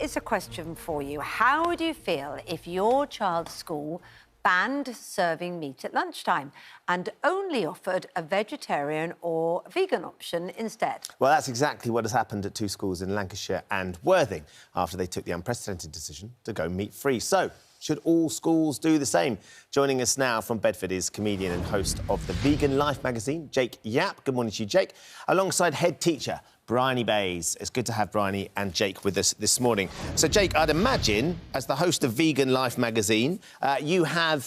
is a question for you. How would you feel if your child's school banned serving meat at lunchtime and only offered a vegetarian or vegan option instead? Well, that's exactly what has happened at two schools in Lancashire and Worthing after they took the unprecedented decision to go meat-free. So, should all schools do the same? Joining us now from Bedford is comedian and host of the Vegan Life magazine, Jake Yap. Good morning to you, Jake. Alongside head teacher Bryony Bays. It's good to have Bryony and Jake with us this morning. So, Jake, I'd imagine, as the host of Vegan Life magazine, you have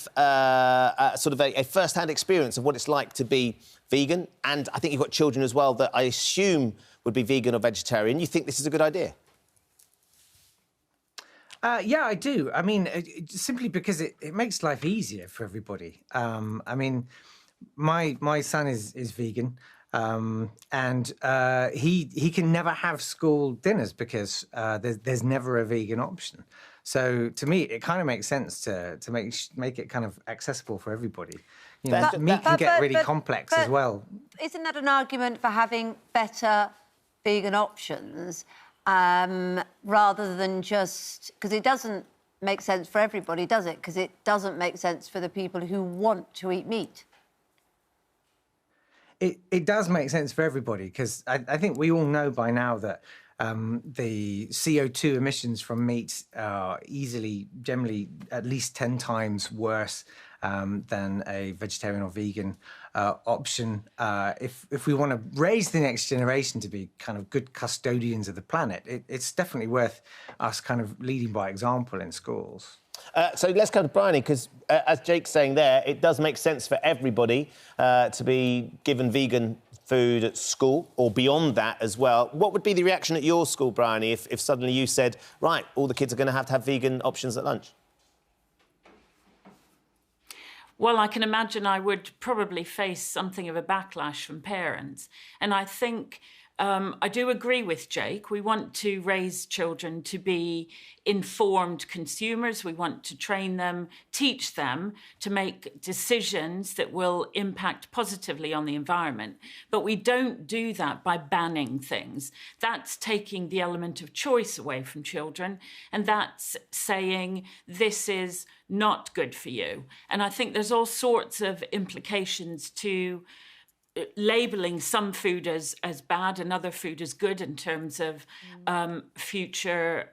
sort of a first-hand experience of what it's like to be vegan, and I think you've got children as well that I assume would be vegan or vegetarian. You think this is a good idea? Yeah, I do. I mean, simply because it makes life easier for everybody. I mean, my son is vegan. And he can never have school dinners because there's never a vegan option. So to me, it kind of makes sense to make it kind of accessible for everybody. You know, meat can get really complex as well. Isn't that an argument for having better vegan options rather than just... Because it doesn't make sense for everybody, does it? Because it doesn't make sense for the people who want to eat meat. It does make sense for everybody, because I think we all know by now that the CO2 emissions from meat are generally at least 10 times worse than a vegetarian or vegan option. If we want to raise the next generation to be kind of good custodians of the planet, it's definitely worth us kind of leading by example in schools. So let's go to Bryony, because as Jake's saying there, it does make sense for everybody to be given vegan food at school or beyond that as well. What would be the reaction at your school, Bryony, if suddenly you said, right, all the kids are going to have vegan options at lunch? Well, I can imagine I would probably face something of a backlash from parents. And I think I do agree with Jake. We want to raise children to be informed consumers. We want to train them, teach them to make decisions that will impact positively on the environment. But we don't do that by banning things. That's taking the element of choice away from children, and that's saying this is not good for you. And I think there's all sorts of implications to labelling some food as bad and other food as good in terms of future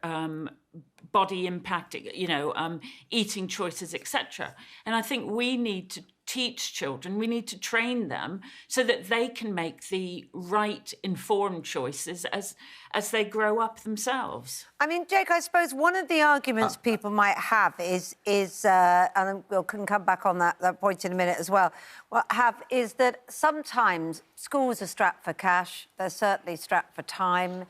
body impact, you know, eating choices, etc. And I think we need to teach children, we need to train them so that they can make the right informed choices as they grow up themselves. I mean, Jake, I suppose one of the arguments people might have is and we can come back on that point in a minute as well, is that sometimes schools are strapped for cash, they're certainly strapped for time,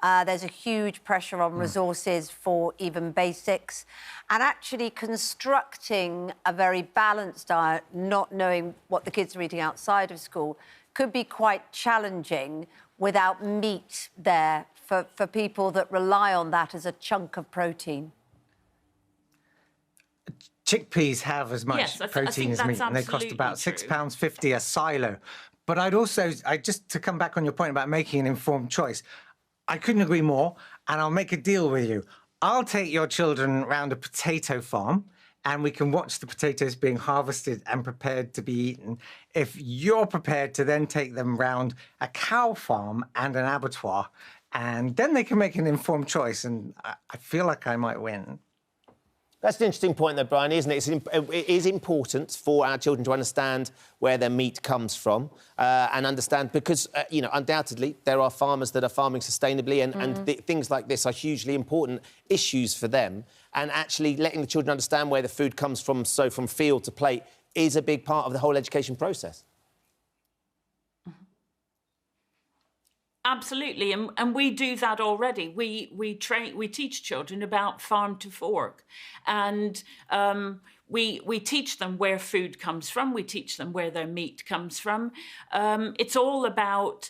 there's a huge pressure on resources for even basics, and actually constructing a very balanced diet, not knowing what the kids are eating outside of school, could be quite challenging without meat there for people that rely on that as a chunk of protein. Chickpeas have as much protein as meat, and they cost about £6.50 a silo. But just to come back on your point about making an informed choice, I couldn't agree more, and I'll make a deal with you. I'll take your children round a potato farm, and we can watch the potatoes being harvested and prepared to be eaten. If you're prepared to then take them round a cow farm and an abattoir, and then they can make an informed choice, and I feel like I might win. That's an interesting point, though, Brian, isn't it? It is important for our children to understand where their meat comes from and understand, because, you know, undoubtedly there are farmers that are farming sustainably and things like this are hugely important issues for them. And actually letting the children understand where the food comes from, so from field to plate, is a big part of the whole education process. Absolutely, and we do that already. We teach children about farm to fork, and we teach them where food comes from. We teach them where their meat comes from. It's all about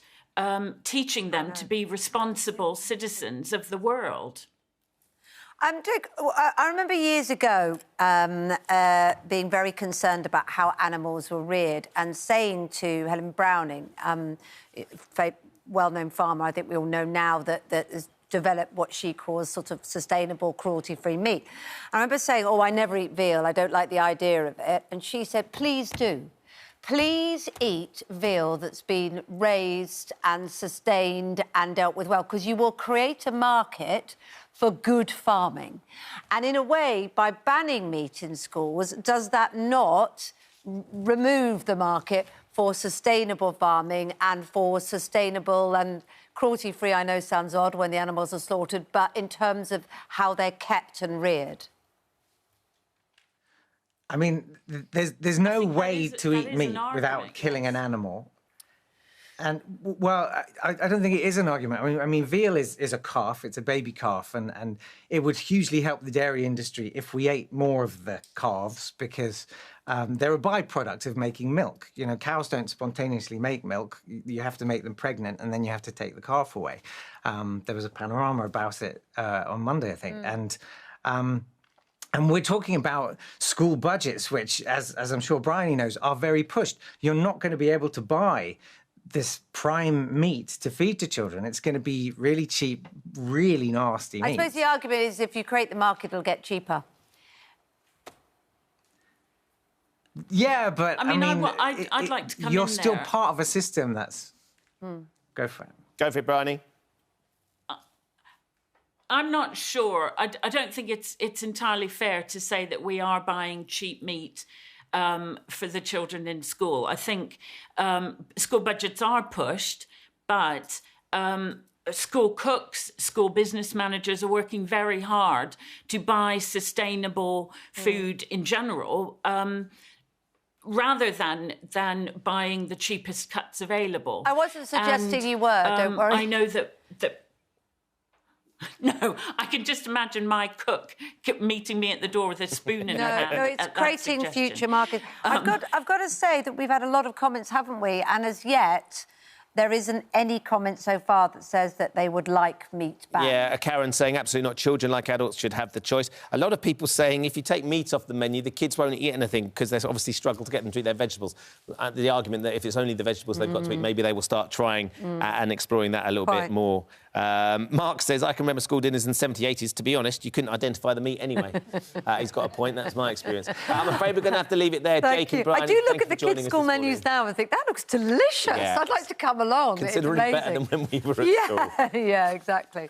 teaching them to be responsible citizens of the world. Dick, I remember years ago being very concerned about how animals were reared and saying to Helen Browning, well-known farmer, I think we all know now, that there's develop what she calls sort of sustainable, cruelty-free meat. I remember saying, oh, I never eat veal, I don't like the idea of it. And she said, please do. Please eat veal that's been raised and sustained and dealt with well, because you will create a market for good farming. And in a way, by banning meat in schools, does that not remove the market for sustainable farming and for sustainable and cruelty-free? I know sounds odd when the animals are slaughtered, but in terms of how they're kept and reared. I mean, there's no way to eat meat without killing an animal. And, well, I don't think it is an argument. I mean, veal is a calf, it's a baby calf, and it would hugely help the dairy industry if we ate more of the calves, because they're a byproduct of making milk. You know, cows don't spontaneously make milk. You have to make them pregnant, and then you have to take the calf away. There was a panorama about it on Monday, I think. And we're talking about school budgets, which, as I'm sure Bryony knows, are very pushed. You're not going to be able to buy this prime meat to feed to children. It's going to be really cheap, really nasty meat. I suppose the argument is if you create the market, it'll get cheaper. Yeah, but I mean I'd like to come in there. You're still part of a system that's... Go for it. Go for it, Bryony. I'm not sure. I don't think it's entirely fair to say that we are buying cheap meat for the children in school. I think school budgets are pushed, but school cooks, school business managers are working very hard to buy sustainable food in general, rather than buying the cheapest cuts available. I wasn't suggesting you were, don't worry. I know that no, I can just imagine my cook meeting me at the door with a spoon in her hand. No, it's creating future markets. I've got to say that we've had a lot of comments, haven't we? And as yet, there isn't any comment so far that says that they would like meat back. Yeah, Karen saying absolutely not. Children, like adults, should have the choice. A lot of people saying if you take meat off the menu, the kids won't eat anything because they obviously struggle to get them to eat their vegetables. The argument that if it's only the vegetables they've got to eat, maybe they will start trying and exploring that a little bit more. Mark says, I can remember school dinners in the 70s, 80s. To be honest, you couldn't identify the meat anyway. He's got a point. That's my experience. I'm afraid we're going to have to leave it there. Thank Jake you. and Bryony, I do look at the kids' kids' school menus now and think, that looks delicious. Yeah. I'd like to come along. Considerably better than when we were at school. Yeah, exactly.